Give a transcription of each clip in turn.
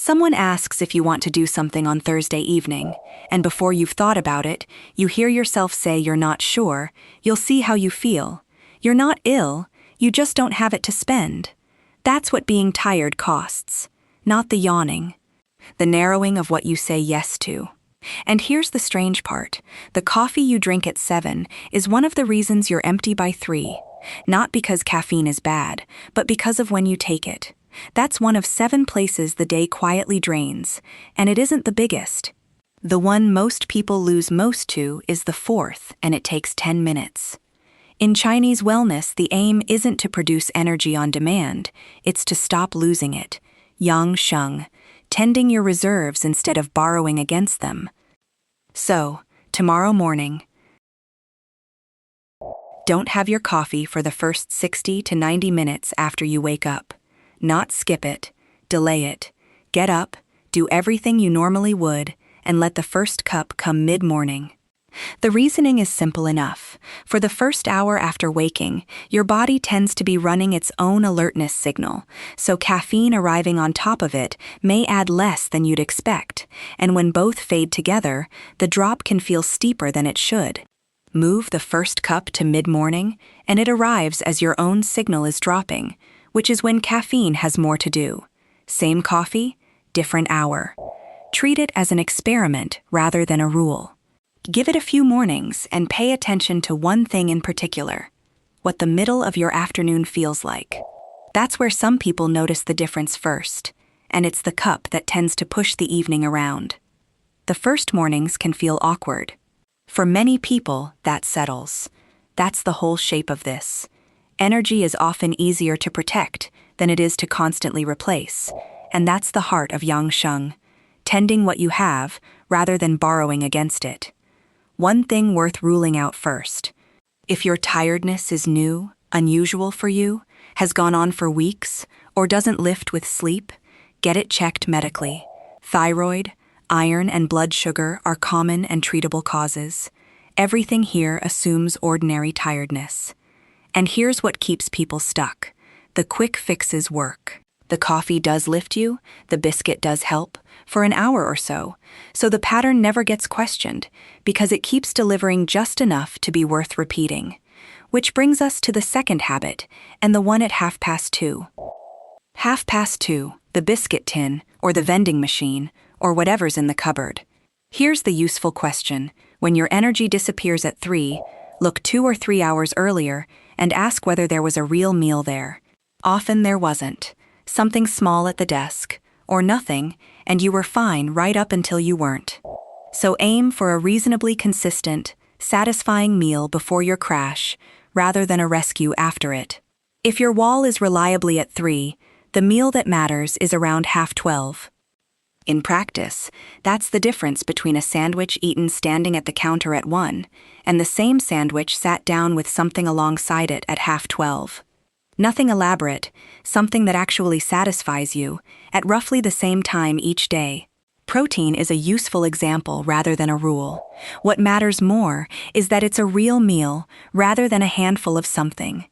Someone asks if you want to do something on Thursday evening, and before you've thought about it, you hear yourself say you're not sure. You'll see how you feel. You're not ill, you just don't have it to spend. That's what being tired costs, not the yawning, the narrowing of what you say yes to. And here's the strange part. The coffee you drink at 7 is one of the reasons you're empty by 3. Not because caffeine is bad, but because of when you take it. That's one of 7 places the day quietly drains, and it isn't the biggest. The one most people lose most to is the 4th, and it takes 10 minutes. In Chinese wellness, the aim isn't to produce energy on demand, it's to stop losing it. Sheng, tending your reserves instead of borrowing against them. So, tomorrow morning, don't have your coffee for the first 60 to 90 minutes after you wake up. Not skip it, delay it. Get up, do everything you normally would, and let the first cup come mid-morning. The reasoning is simple enough. For the first hour after waking, your body tends to be running its own alertness signal, so caffeine arriving on top of it may add less than you'd expect, and when both fade together, the drop can feel steeper than it should. Move the first cup to mid-morning, and it arrives as your own signal is dropping, which is when caffeine has more to do. Same coffee, different hour. Treat it as an experiment rather than a rule. Give it a few mornings and pay attention to one thing in particular: what the middle of your afternoon feels like. That's where some people notice the difference first, and it's the cup that tends to push the evening around. The first mornings can feel awkward. For many people, that settles. That's the whole shape of this. Energy is often easier to protect than it is to constantly replace, and that's the heart of Sheng, tending what you have rather than borrowing against it. One thing worth ruling out first: if your tiredness is new, unusual for you, has gone on for weeks, or doesn't lift with sleep, get it checked medically. Thyroid, iron, and blood sugar are common and treatable causes. Everything here assumes ordinary tiredness. And here's what keeps people stuck: the quick fixes work. The coffee does lift you, the biscuit does help, for an hour or so the pattern never gets questioned, because it keeps delivering just enough to be worth repeating. Which brings us to the second habit, and the one at 2:30. 2:30, the biscuit tin, or the vending machine, or whatever's in the cupboard. Here's the useful question: when your energy disappears at 3, look 2 or 3 hours earlier and ask whether there was a real meal there. Often there wasn't. Something small at the desk, or nothing, and you were fine right up until you weren't. So aim for a reasonably consistent, satisfying meal before your crash, rather than a rescue after it. If your wall is reliably at 3, the meal that matters is around 12:30. In practice, that's the difference between a sandwich eaten standing at the counter at 1 and the same sandwich sat down with something alongside it at 12:30. Nothing elaborate, something that actually satisfies you, at roughly the same time each day. Protein is a useful example rather than a rule. What matters more is that it's a real meal rather than a handful of something.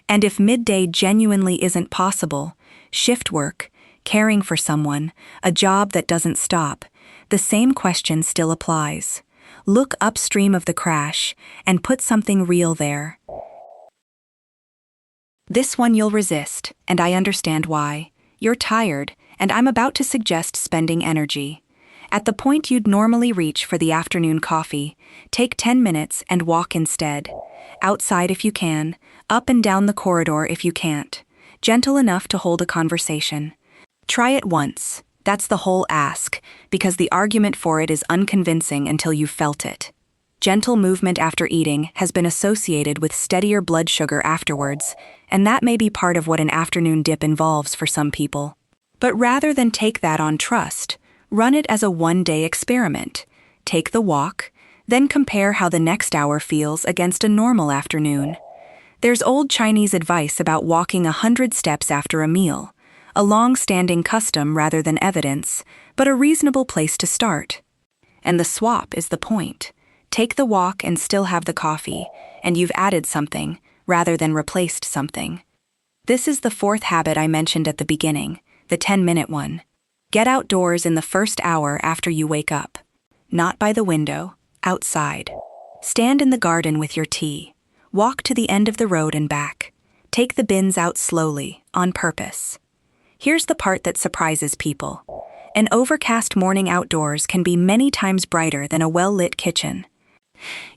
And if midday genuinely isn't possible, shift work, caring for someone, a job that doesn't stop, the same question still applies. Look upstream of the crash and put something real there. This one you'll resist, and I understand why. You're tired, and I'm about to suggest spending energy. At the point you'd normally reach for the afternoon coffee, take 10 minutes and walk instead. Outside if you can, up and down the corridor if you can't. Gentle enough to hold a conversation. Try it once. That's the whole ask, because the argument for it is unconvincing until you've felt it. Gentle movement after eating has been associated with steadier blood sugar afterwards, and that may be part of what an afternoon dip involves for some people. But rather than take that on trust, run it as a one-day experiment. Take the walk, then compare how the next hour feels against a normal afternoon. There's old Chinese advice about walking 100 steps after a meal, a long-standing custom rather than evidence, but a reasonable place to start. And the swap is the point. Take the walk and still have the coffee, and you've added something, rather than replaced something. This is the 4th habit I mentioned at the beginning, the 10-minute one. Get outdoors in the first hour after you wake up. Not by the window, outside. Stand in the garden with your tea. Walk to the end of the road and back. Take the bins out slowly, on purpose. Here's the part that surprises people. An overcast morning outdoors can be many times brighter than a well-lit kitchen.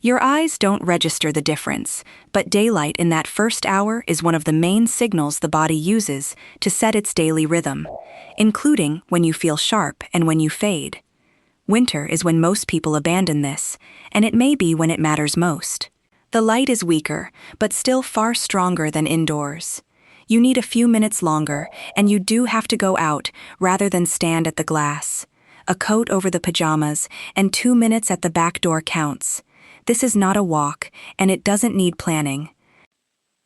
Your eyes don't register the difference, but daylight in that first hour is one of the main signals the body uses to set its daily rhythm, including when you feel sharp and when you fade. Winter is when most people abandon this, and it may be when it matters most. The light is weaker, but still far stronger than indoors. You need a few minutes longer, and you do have to go out rather than stand at the glass. A coat over the pajamas, and 2 minutes at the back door counts. This is not a walk, and it doesn't need planning.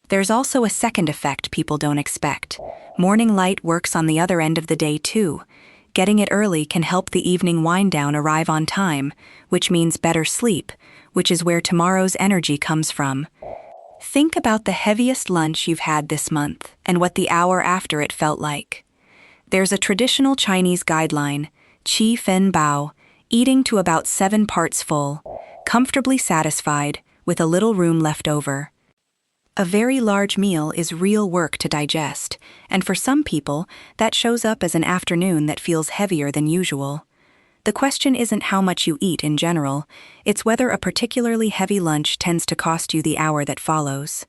There's also a second effect people don't expect. Morning light works on the other end of the day too. Getting it early can help the evening wind-down arrive on time, which means better sleep, which is where tomorrow's energy comes from. Think about the heaviest lunch you've had this month and what the hour after it felt like. There's a traditional Chinese guideline, Qi Fen Bao, eating to about 7 parts full, comfortably satisfied, with a little room left over. A very large meal is real work to digest, and for some people, that shows up as an afternoon that feels heavier than usual. The question isn't how much you eat in general, it's whether a particularly heavy lunch tends to cost you the hour that follows.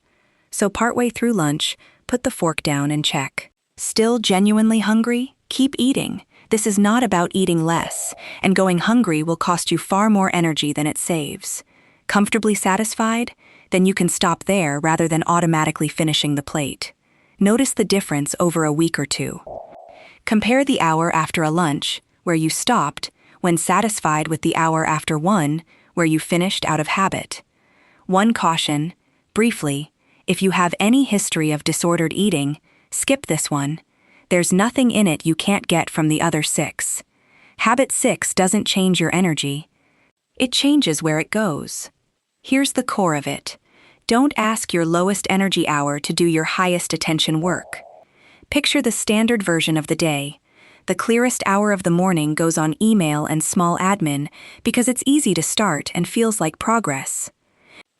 So partway through lunch, put the fork down and check. Still genuinely hungry? Keep eating. This is not about eating less, and going hungry will cost you far more energy than it saves. Comfortably satisfied? Then you can stop there rather than automatically finishing the plate. Notice the difference over a week or two. Compare the hour after a lunch, where you stopped, when satisfied with the hour after one, where you finished out of habit. One caution, briefly, if you have any history of disordered eating, skip this one. There's nothing in it you can't get from the other 6. Habit 6 doesn't change your energy. It changes where it goes. Here's the core of it. Don't ask your lowest energy hour to do your highest attention work. Picture the standard version of the day. The clearest hour of the morning goes on email and small admin because it's easy to start and feels like progress.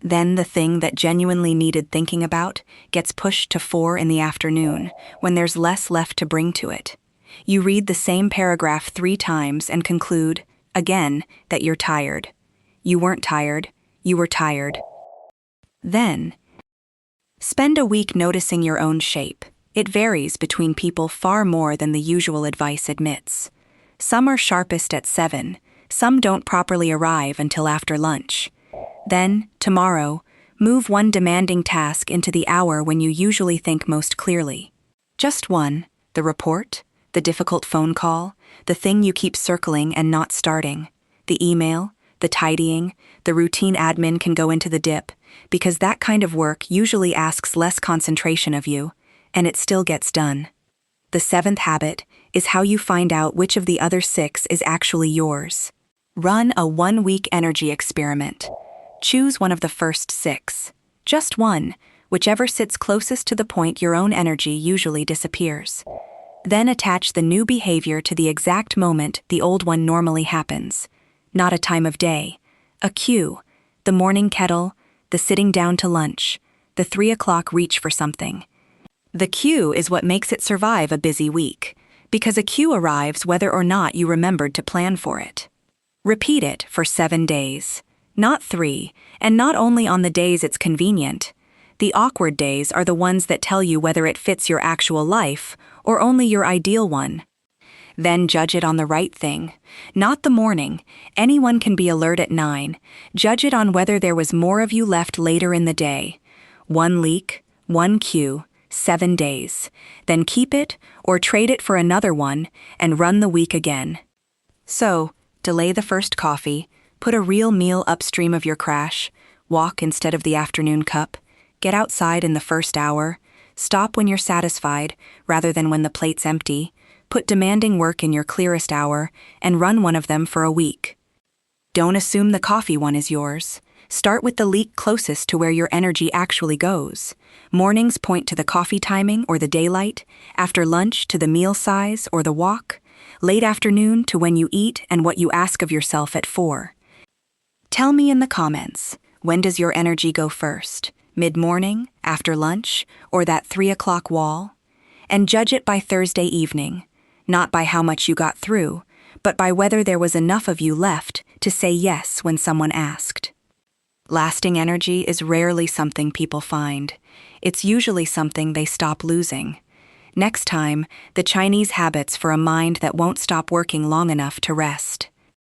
Then the thing that genuinely needed thinking about gets pushed to 4 in the afternoon, when there's less left to bring to it. You read the same paragraph 3 times and conclude, again, that you're tired. You weren't tired, you were tired. Then, spend a week noticing your own shape. It varies between people far more than the usual advice admits. Some are sharpest at 7, some don't properly arrive until after lunch. Then, tomorrow, move one demanding task into the hour when you usually think most clearly. Just one, the report, the difficult phone call, the thing you keep circling and not starting, the email, the tidying, the routine admin can go into the dip, because that kind of work usually asks less concentration of you, and it still gets done. The 7th habit is how you find out which of the other 6 is actually yours. Run a 1-week energy experiment. Choose one of the first 6. Just one, whichever sits closest to the point your own energy usually disappears. Then attach the new behavior to the exact moment the old one normally happens. Not a time of day. A cue. The morning kettle, the sitting down to lunch, the 3 o'clock reach for something. The cue is what makes it survive a busy week, because a cue arrives whether or not you remembered to plan for it. Repeat it for 7 days. Not 3, and not only on the days it's convenient. The awkward days are the ones that tell you whether it fits your actual life or only your ideal one. Then judge it on the right thing. Not the morning. Anyone can be alert at 9. Judge it on whether there was more of you left later in the day. 1 leak, 1 cue, 7 days. Then keep it or trade it for another one and run the week again. So, delay the first coffee, put a real meal upstream of your crash, walk instead of the afternoon cup, get outside in the first hour, stop when you're satisfied rather than when the plate's empty, put demanding work in your clearest hour, and run one of them for a week. Don't assume the coffee one is yours. Start with the leak closest to where your energy actually goes. Mornings point to the coffee timing or the daylight, after lunch to the meal size or the walk. late afternoon to when you eat and what you ask of yourself at 4. Tell me in the comments, when does your energy go first? Mid-morning, after lunch, or that 3 o'clock wall? And judge it by Thursday evening, not by how much you got through, but by whether there was enough of you left to say yes when someone asked. Lasting energy is rarely something people find. It's usually something they stop losing. Next time, the Chinese habits for a mind that won't stop working long enough to rest.